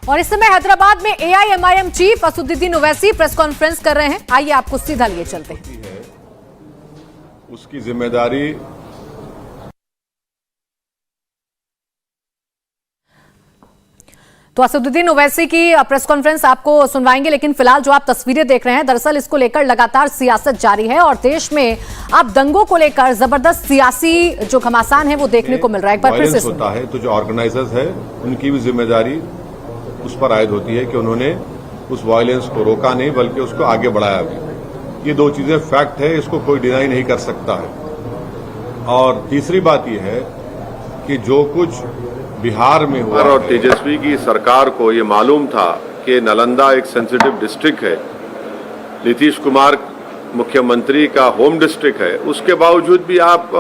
और इस समय हैदराबाद में AIMIM chief Asaduddin Owaisi press conference कर रहे हैं। आइए आपको सीधा लिए चलते हैं। उसकी जिम्मेदारी तो असदुद्दीन ओवैसी की प्रेस कॉन्फ्रेंस आपको सुनवाएंगे, लेकिन फिलहाल जो आप तस्वीरें देख रहे हैं, दरअसल इसको लेकर लगातार सियासत जारी है और देश में अब दंगों को लेकर जबरदस्त सियासी जो घमासान है वो देखने को मिल रहा है। एक बार फिर से होता है तो जो ऑर्गेनाइजर्स है उनकी भी जिम्मेदारी उस पर आयद होती है कि उन्होंने उस वायलेंस को रोका नहीं बल्कि उसको आगे बढ़ाया भी। ये दो चीजें फैक्ट है, इसको कोई डिनाई नहीं कर सकता है। और तीसरी बात यह है कि जो कुछ बिहार में हुआ और तेजस्वी की सरकार को ये मालूम था कि नालंदा एक सेंसिटिव डिस्ट्रिक्ट है, नीतीश कुमार मुख्यमंत्री का होम डिस्ट्रिक्ट है, उसके बावजूद भी आप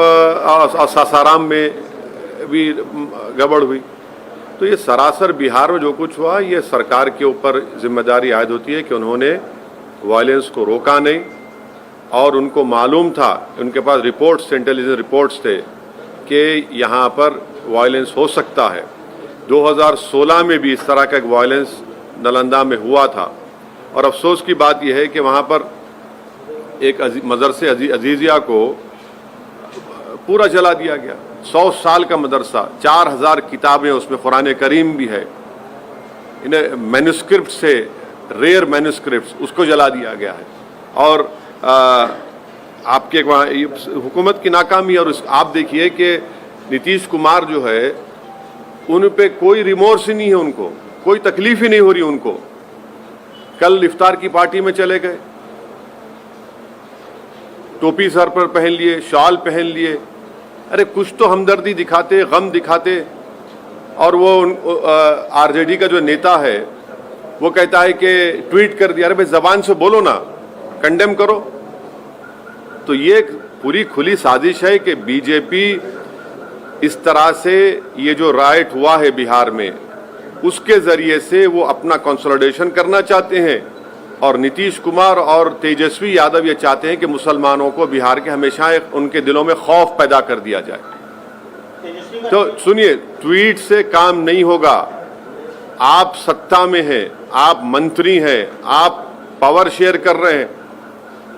सासाराम में भी गड़बड़ हुई। तो ये सरासर बिहार में जो कुछ हुआ ये सरकार के ऊपर जिम्मेदारी आयद होती है कि उन्होंने वायलेंस को रोका नहीं और उनको मालूम था, उनके पास रिपोर्ट्स, इंटेलिजेंस रिपोर्ट्स थे कि यहाँ पर वायलेंस हो सकता है। 2016 में भी इस तरह का एक वायलेंस नालंदा में हुआ था और अफसोस की बात यह है कि वहाँ पर एक मदरसे अजीजिया को पूरा जला दिया गया। 100 साल का मदरसा, 4000 किताबें उसमें, कुरान करीम भी है, इन्हें मैन्युस्क्रिप्ट से रेयर मैन्युस्क्रिप्ट उसको जला दिया गया है। और आपके वहाँ हुकूमत की नाकामी। और आप देखिए कि नीतीश कुमार जो है उन पे कोई रिमोर्स ही नहीं है, उनको कोई तकलीफ ही नहीं हो रही उनको। कल इफ्तार की पार्टी में चले गए, टोपी सर पर पहन लिए, शॉल पहन लिए, अरे कुछ तो हमदर्दी दिखाते, गम दिखाते। और वो आरजेडी का जो नेता है वो कहता है कि ट्वीट कर दिया। अरे भाई जबान से बोलो ना, कंडेम करो। तो ये पूरी खुली साजिश है कि बीजेपी इस तरह से ये जो राइट हुआ है बिहार में उसके जरिए से वो अपना कंसोलिडेशन करना चाहते हैं और नीतीश कुमार और तेजस्वी यादव ये चाहते हैं कि मुसलमानों को बिहार के हमेशा उनके दिलों में खौफ पैदा कर दिया जाए। तो सुनिए, ट्वीट से काम नहीं होगा। आप सत्ता में हैं, आप मंत्री हैं, आप पावर शेयर कर रहे हैं,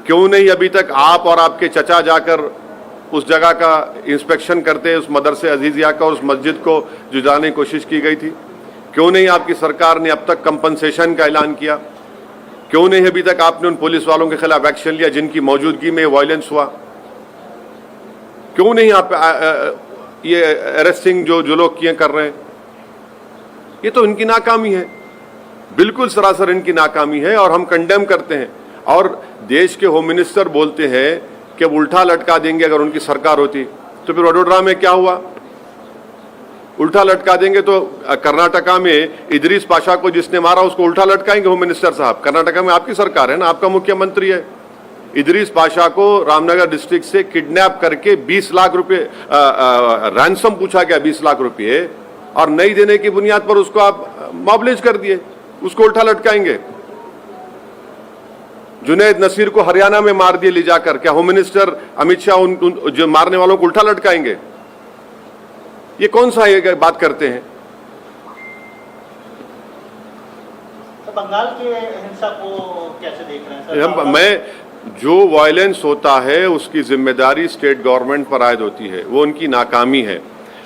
क्यों नहीं अभी तक आप और आपके चचा जाकर उस जगह का इंस्पेक्शन करते, उस मदरसे अजीजिया का, उस मस्जिद को जुटाने की कोशिश की गई थी? क्यों नहीं आपकी सरकार ने अब तक कंपनसेशन का ऐलान किया? क्यों नहीं अभी तक आपने उन पुलिस वालों के खिलाफ एक्शन लिया जिनकी मौजूदगी में वायलेंस हुआ? क्यों नहीं आप ये अरेस्टिंग जो लोग किए कर रहे हैं? ये तो इनकी नाकामी है, बिल्कुल सरासर इनकी नाकामी है और हम कंडेम करते हैं। और देश के होम मिनिस्टर बोलते हैं कि उल्टा लटका देंगे अगर उनकी सरकार होती। तो फिर वडोदरा में क्या हुआ? उल्टा लटका देंगे तो कर्नाटका में इदरीस पाशा को जिसने मारा उसको उल्टा लटकाएंगे होम मिनिस्टर साहब? कर्नाटका में आपकी सरकार है ना, आपका मुख्यमंत्री है। इदरीस पाशा को रामनगर डिस्ट्रिक्ट से किडनैप करके 20 लाख रुपए रैंसम पूछा गया, 20 लाख रुपए, और नहीं देने की बुनियाद पर उसको आप मॉबलिज कर दिए, उसको उल्टा लटकाएंगे। जुनैद नसीर को हरियाणा में मार दिए ले जाकर, क्या होम मिनिस्टर अमित शाह उन जो मारने वालों को उल्टा लटकाएंगे? ये कौन सा ये बात करते हैं? तो बंगाल की हिंसा को कैसे देख रहे हैं सर? मैं जो वायलेंस होता है उसकी जिम्मेदारी स्टेट गवर्नमेंट पर आयद होती है, वो उनकी नाकामी है।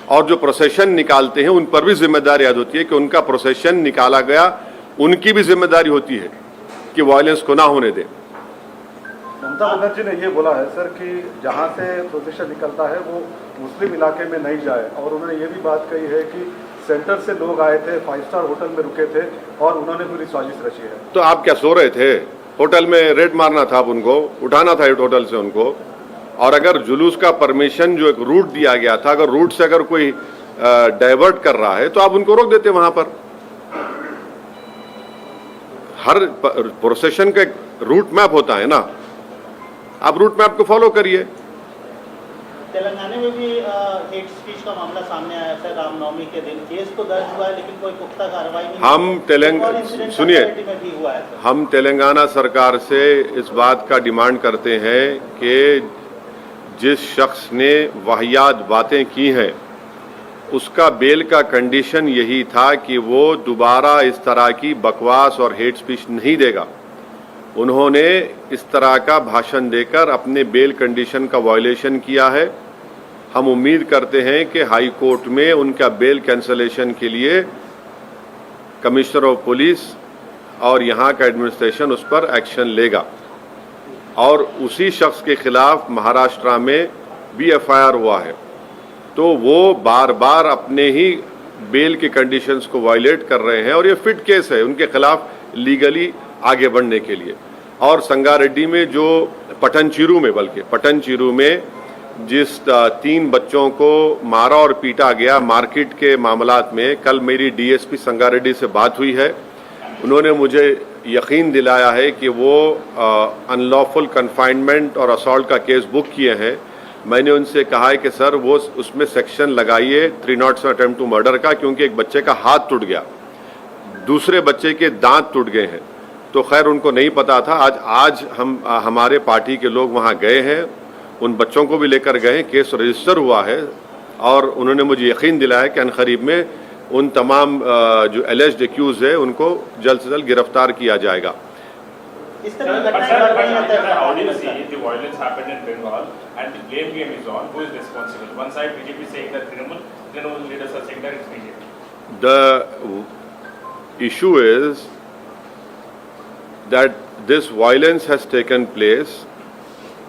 और जो प्रोसेशन निकालते हैं उन पर भी जिम्मेदारी आयद होती है कि उनका प्रोसेशन निकाला गया, उनकी भी जिम्मेदारी होती है कि वायलेंस को ना होने दें। ममता बनर्जी ने ये बोला है सर कि जहां से प्रोसेशन निकलता है वो मुस्लिम इलाके में नहीं जाए, और उन्होंने ये भी बात कही है कि सेंटर से लोग आए थे, 5 स्टार होटल में रुके थे और उन्होंने पूरी साजिश रची है। तो आप क्या सो रहे थे? होटल में रेड मारना था, उनको उठाना था होटल से उनको। और अगर जुलूस का परमिशन जो एक रूट दिया गया था, अगर रूट से अगर कोई डाइवर्ट कर रहा है तो आप उनको रोक देते वहां पर। हर प्रोसेशन का एक रूट मैप होता है ना, आप रूट मैप को फॉलो करिए। तेलंगाना में भी हेट स्पीच का मामला सामने आया था रामनवमी के दिन, केस तो दर्ज हुआ है लेकिन कोई पुख्ता कार्रवाई नहीं। सुनिए, हम तेलंगाना सरकार से इस बात का डिमांड करते हैं कि जिस शख्स ने वाहियात बातें की हैं उसका बेल का कंडीशन यही था कि वो दोबारा इस तरह की बकवास और हेट स्पीच नहीं देगा। उन्होंने इस तरह का भाषण देकर अपने बेल कंडीशन का वायलेशन किया है। हम उम्मीद करते हैं कि हाई कोर्ट में उनका बेल कैंसलेशन के लिए कमिश्नर ऑफ पुलिस और यहाँ का एडमिनिस्ट्रेशन उस पर एक्शन लेगा और उसी शख्स के खिलाफ महाराष्ट्र में भी एफआईआर हुआ है। तो वो बार बार अपने ही बेल के कंडीशंस को वायलेट कर रहे हैं और ये फिट केस है उनके खिलाफ लीगली आगे बढ़ने के लिए। और संगारेड्डी में जो पटनचेरू में जिस 3 बच्चों को मारा और पीटा गया मार्केट के मामलात में, कल मेरी डीएसपी संगारेड्डी से बात हुई है। उन्होंने मुझे यकीन दिलाया है कि वो अनलॉफुल कन्फाइनमेंट और असॉल्ट का केस बुक किए हैं। मैंने उनसे कहा है कि सर वो उसमें सेक्शन लगाइए 307 अटेम्प्ट टू मर्डर का, क्योंकि एक बच्चे का हाथ टूट गया, दूसरे बच्चे के दांत टूट गए हैं। तो खैर उनको नहीं पता था। आज हमारे पार्टी के लोग वहाँ गए हैं, उन बच्चों को भी लेकर गए हैं, केस रजिस्टर हुआ है और उन्होंने मुझे यकीन दिलाया कि अनकरीब में उन तमाम जो एलिज्ड एक्यूज है उनको जल्द से जल्द गिरफ्तार किया जाएगा। इस तरह की घटनाएं बढ़ रही हैं। The violence happened in Bengal and the blame game is on. Who is responsible? One side BJP saying that Trinamool leaders are saying that it's BJP. The issue is that this violence has taken place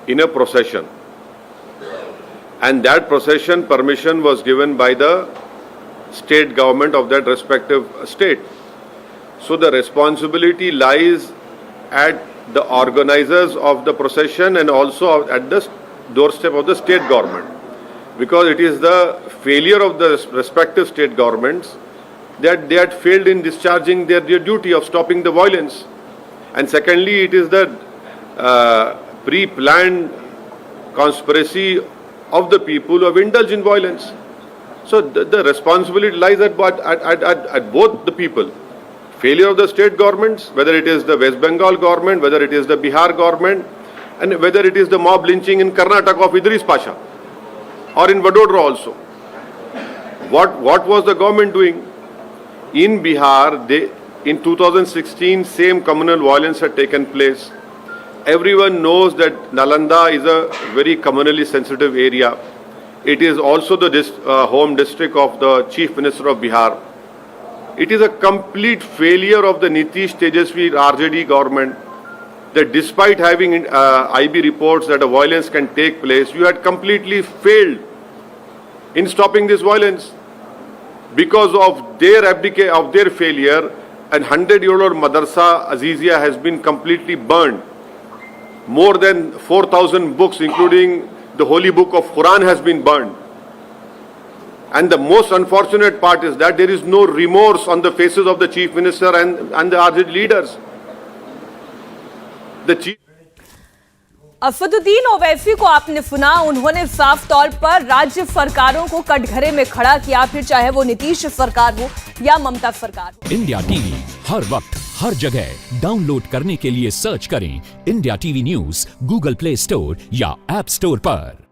in a procession, and that procession permission was given by the state government of that respective state. So the responsibility lies at the organizers of the procession and also at the doorstep of the state government, because it is the failure of the respective state governments that they had failed in discharging their duty of stopping the violence. And secondly, it is the pre-planned conspiracy of the people who have indulged in violence. So the responsibility lies at both the people. Failure of the state governments, whether it is the West Bengal government, whether it is the Bihar government, and whether it is the mob lynching in Karnataka of Idris Pasha, or in Vadodara also. What was the government doing? In Bihar, in 2016, same communal violence had taken place. Everyone knows that Nalanda is a very communally sensitive area. It is also the home district of the Chief Minister of Bihar. It is a complete failure of the Nitish Tejasvi RJD government that despite having IB reports that a violence can take place, you had completely failed in stopping this violence. Because of their failure, a 100-year-old madrasa Azizia has been completely burned. More than 4,000 books, including the holy book of Quran, has been burned. And the most unfortunate part is that there is no remorse on the faces of the Chief Minister and the RJD leaders. Asaduddin Owaisi को आपने सुना, उन्होंने साफ तौर पर राज्य सरकारों को कटघरे में खड़ा किया, फिर चाहे वो नीतीश सरकार हो या ममता सरकार हो। इंडिया टीवी हर वक्त हर जगह डाउनलोड करने के लिए सर्च करें India TV news Google play store या ऐप स्टोर पर।